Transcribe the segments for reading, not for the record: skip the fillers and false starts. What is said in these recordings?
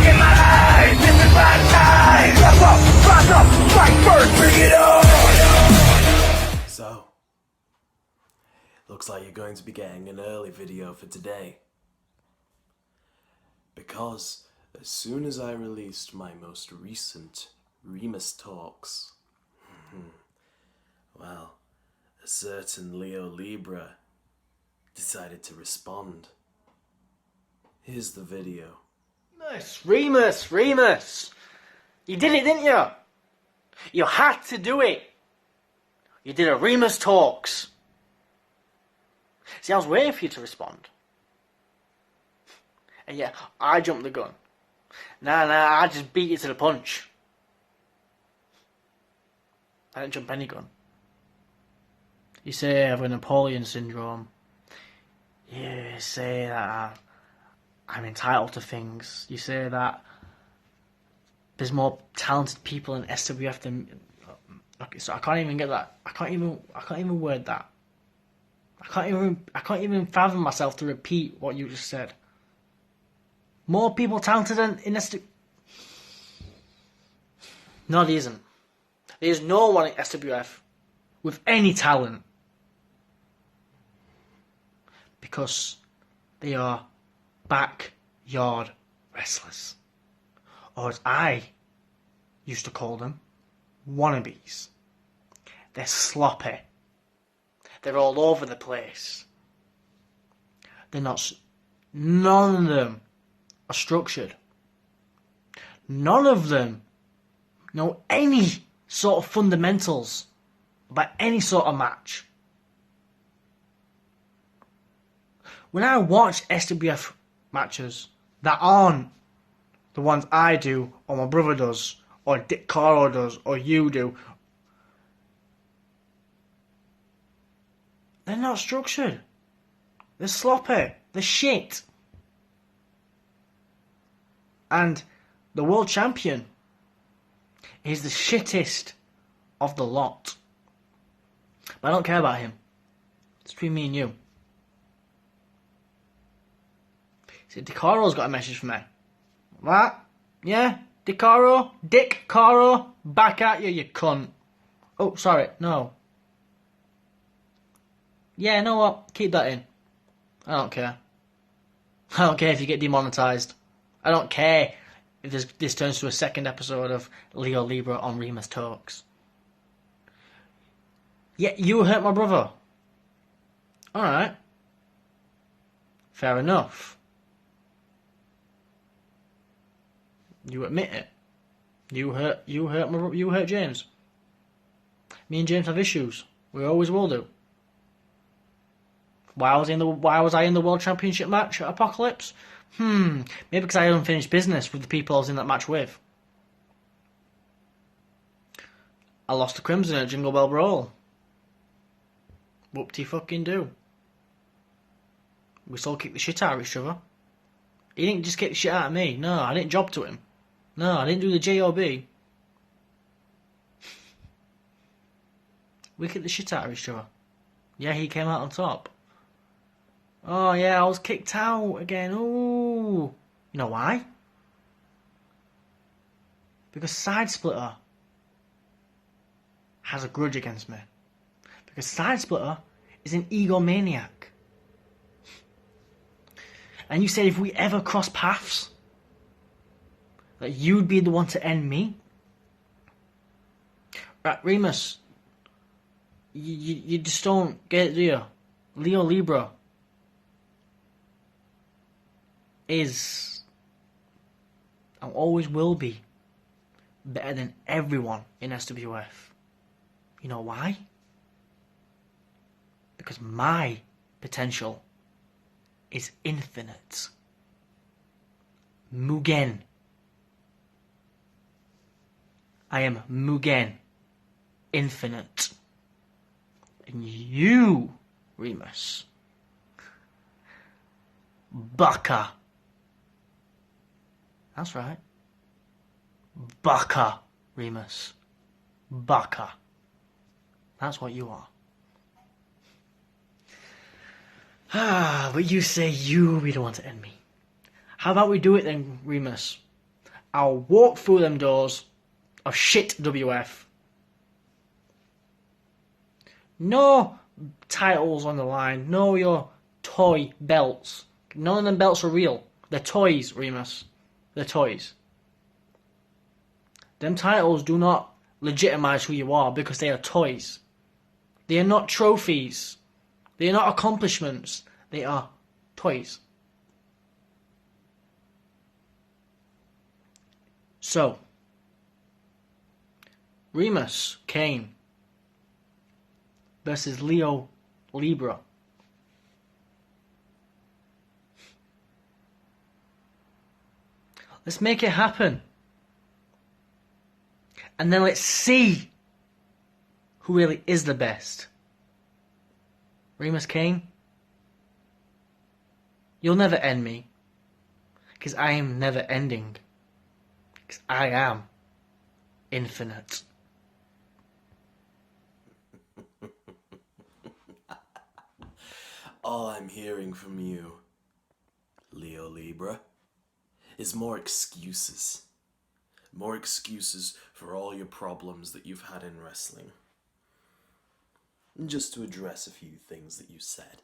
in my life, this is my time. Step up, rise up, fight first, bring it on. So, looks like you're going to be getting an early video for today. Because as soon as I released my most recent Remus Talks, well, a certain Leo Libra decided to respond. Here's the video. Remus! You did it, didn't you? You had to do it. You did a Remus Talks. See, I was waiting for you to respond. And yeah, I jumped the gun. Nah, I just beat you to the punch. I didn't jump any gun. You say I have a Napoleon syndrome. You say that I'm entitled to things. You say that there's more talented people in SWF than... Okay, so I can't even get that. I can't even word that. I can't even fathom myself to repeat what you just said. More people talented than in SWF. No, there isn't. There's no one in SWF with any talent. Because they are backyard wrestlers. Or as I used to call them, wannabes. They're sloppy. They're all over the place. They're not... None of them are structured. None of them know any sort of fundamentals about any sort of match. When I watch SWF matches that aren't the ones I do, or my brother does, or Dick Caro does, or you do, they're not structured. They're sloppy. They're shit. And the world champion is the shittest of the lot. But I don't care about him. It's between me and you. See, DeCaro's got a message for me. What? Yeah? DeCaro? Dick Caro? Back at you, you cunt. Oh, sorry. No. Yeah, you know what? Keep that in. I don't care. I don't care if you get demonetized. I don't care if this turns to a second episode of Leo Libra on Remus Talks. Yeah, you hurt my brother. Alright. Fair enough. You admit it. You hurt James. Me and James have issues. We always will do. Why was I in the World Championship match at Apocalypse? Maybe because I had unfinished business with the people I was in that match with. I lost to Crimson at Jingle Bell Brawl. Whoop-de-fucking-do. We still kicked the shit out of each other. He didn't just kick the shit out of me. No, I didn't job to him. No, I didn't do the JOB. We kicked the shit out of each other. Yeah, he came out on top. Oh yeah, I was kicked out again. Ooh. You know why? Because Side Splitter has a grudge against me. Because Side Splitter is an egomaniac. And you said if we ever cross paths, that you'd be the one to end me? Right, Remus, you just don't get it, do you? Leo Libra is, and always will be, better than everyone in SWF. You know why? Because my potential is infinite. Mugen. I am Mugen. Infinite. And you, Remus, Baka. That's right. Baka, Remus. Baka. That's what you are. But you say you'll be the one to end me. How about we do it then, Remus? I'll walk through them doors of shit WF. No titles on the line. No your toy belts. None of them belts are real. They're toys, Remus. They're toys. Them titles do not legitimize who you are because they are toys. They are not trophies. They are not accomplishments. They are toys. So, Remus Kane versus Leo Libra. Let's make it happen. And then let's see who really is the best. Remus Kane, you'll never end me. Because I am never ending. Because I am infinite. All I'm hearing from you, Leo Libra, is more excuses. More excuses for all your problems that you've had in wrestling. And just to address a few things that you said.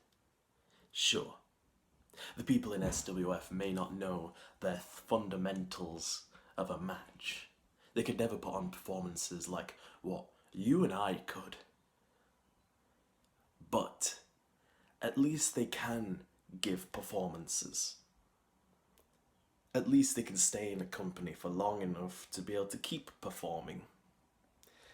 Sure, the people in SWF may not know the fundamentals of a match. They could never put on performances like what you and I could. But at least they can give performances. At least they can stay in a company for long enough to be able to keep performing.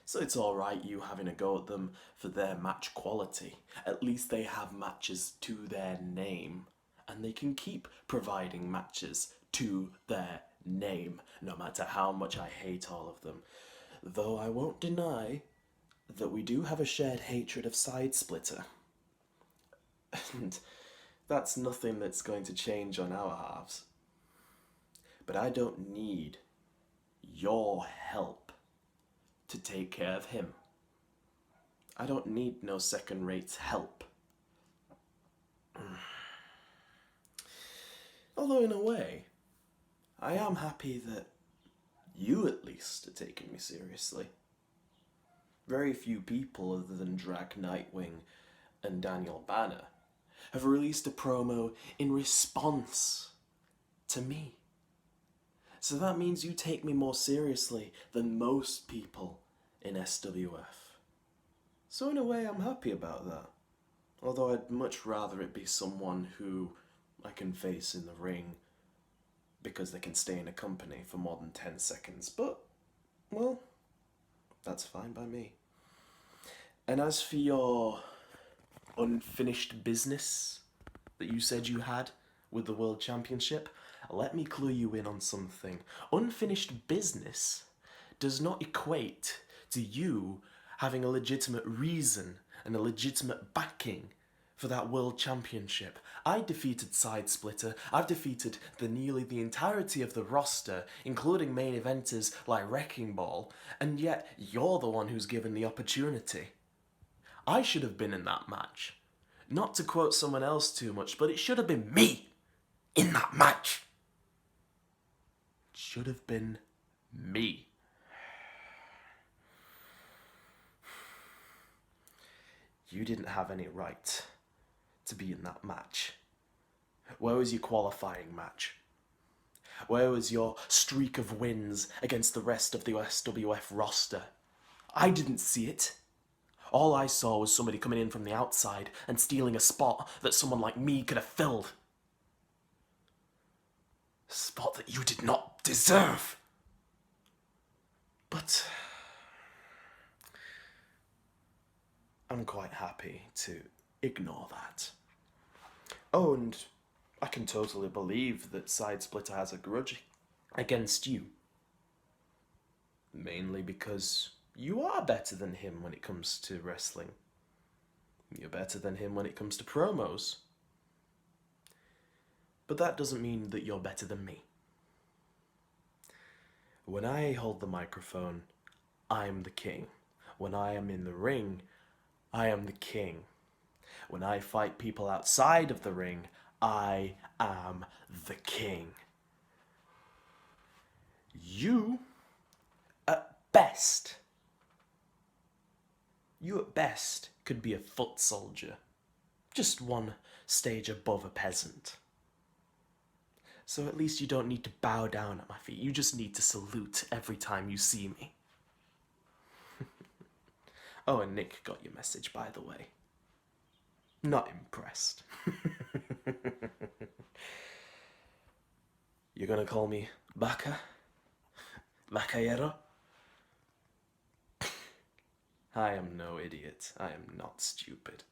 So it's alright you having a go at them for their match quality. At least they have matches to their name. And they can keep providing matches to their name, no matter how much I hate all of them. Though I won't deny that we do have a shared hatred of Side Splitter. And that's nothing that's going to change on our halves. But I don't need your help to take care of him. I don't need no second-rate help. Although in a way, I am happy that you at least are taking me seriously. Very few people other than Drag Nightwing and Daniel Banner have released a promo in response to me. So that means you take me more seriously than most people in SWF. So in a way, I'm happy about that. Although I'd much rather it be someone who I can face in the ring because they can stay in a company for more than 10 seconds. But, well, that's fine by me. And as for your unfinished business that you said you had with the World Championship, let me clue you in on something. Unfinished business does not equate to you having a legitimate reason and a legitimate backing for that World Championship. I defeated Side Splitter. I've defeated nearly the entirety of the roster, including main eventers like Wrecking Ball, and yet you're the one who's given the opportunity. I should have been in that match. Not to quote someone else too much, but it should have been me in that match. It should have been me. You didn't have any right to be in that match. Where was your qualifying match? Where was your streak of wins against the rest of the SWF roster? I didn't see it. All I saw was somebody coming in from the outside and stealing a spot that someone like me could have filled. A spot that you did not deserve. But I'm quite happy to ignore that. Oh, and I can totally believe that Side Splitter has a grudge against you. Mainly because you are better than him when it comes to wrestling. You're better than him when it comes to promos. But that doesn't mean that you're better than me. When I hold the microphone, I'm the king. When I am in the ring, I am the king. When I fight people outside of the ring, I am the king. You, at best, could be a foot soldier, just one stage above a peasant. So at least you don't need to bow down at my feet, you just need to salute every time you see me. Oh, and Nick got your message, by the way. Not impressed. You're gonna call me Baka? Bacayero? I am no idiot. I am not stupid.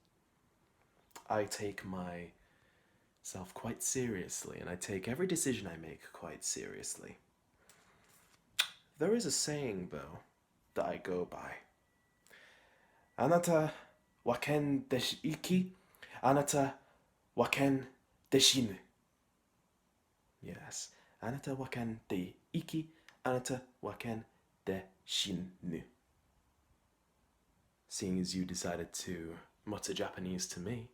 I take myself quite seriously, and I take every decision I make quite seriously. There is a saying, though, that I go by. Anata waken deshiki, anata waken deshinu. Yes, anata waken de iki, anata waken de shinu. Seeing as you decided to mutter Japanese to me,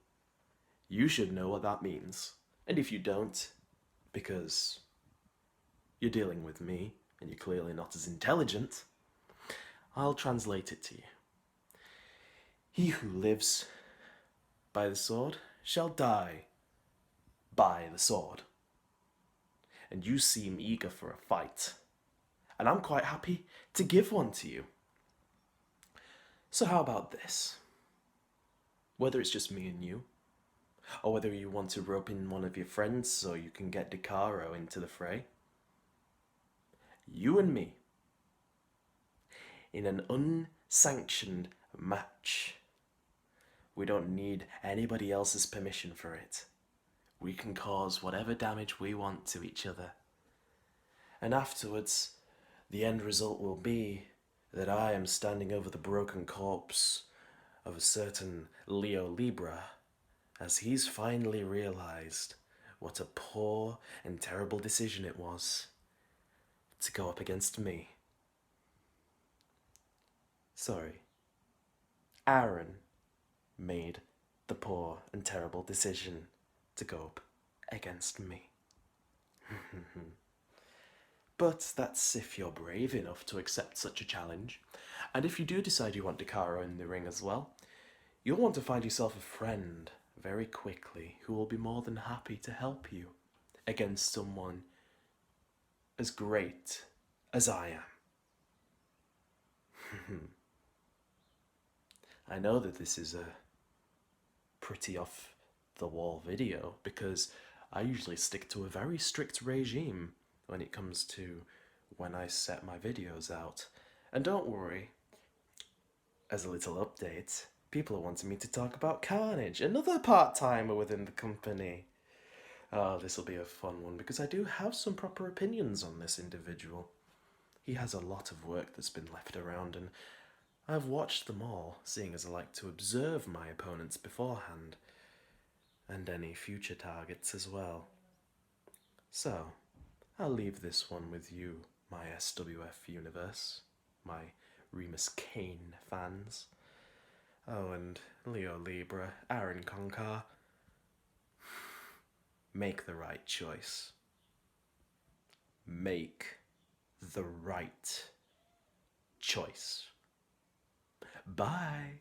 you should know what that means. And if you don't, because you're dealing with me and you're clearly not as intelligent, I'll translate it to you. He who lives by the sword shall die by the sword. And you seem eager for a fight, and I'm quite happy to give one to you. So how about this? Whether it's just me and you, or whether you want to rope in one of your friends so you can get Decaro into the fray, you and me, in an unsanctioned match. We don't need anybody else's permission for it. We can cause whatever damage we want to each other. And afterwards, the end result will be that I am standing over the broken corpse of a certain Leo Libra, as he's finally realized what a poor and terrible decision it was to go up against me. Sorry. Aaron made the poor and terrible decision to go up against me. But that's if you're brave enough to accept such a challenge. And if you do decide you want Decaro in the ring as well, you'll want to find yourself a friend very quickly who will be more than happy to help you against someone as great as I am. I know that this is a pretty off the wall video because I usually stick to a very strict regime when it comes to when I set my videos out. And don't worry, as a little update, people are wanting me to talk about Carnage, another part-timer within the company. Oh, this will be a fun one because I do have some proper opinions on this individual. He has a lot of work that's been left around, and I've watched them all, seeing as I like to observe my opponents beforehand, and any future targets as well. So, I'll leave this one with you, my SWF universe, my Remus Kane fans. Oh, and Leo Libra, Aaron Konkar. Make the right choice. Make the right choice. Bye.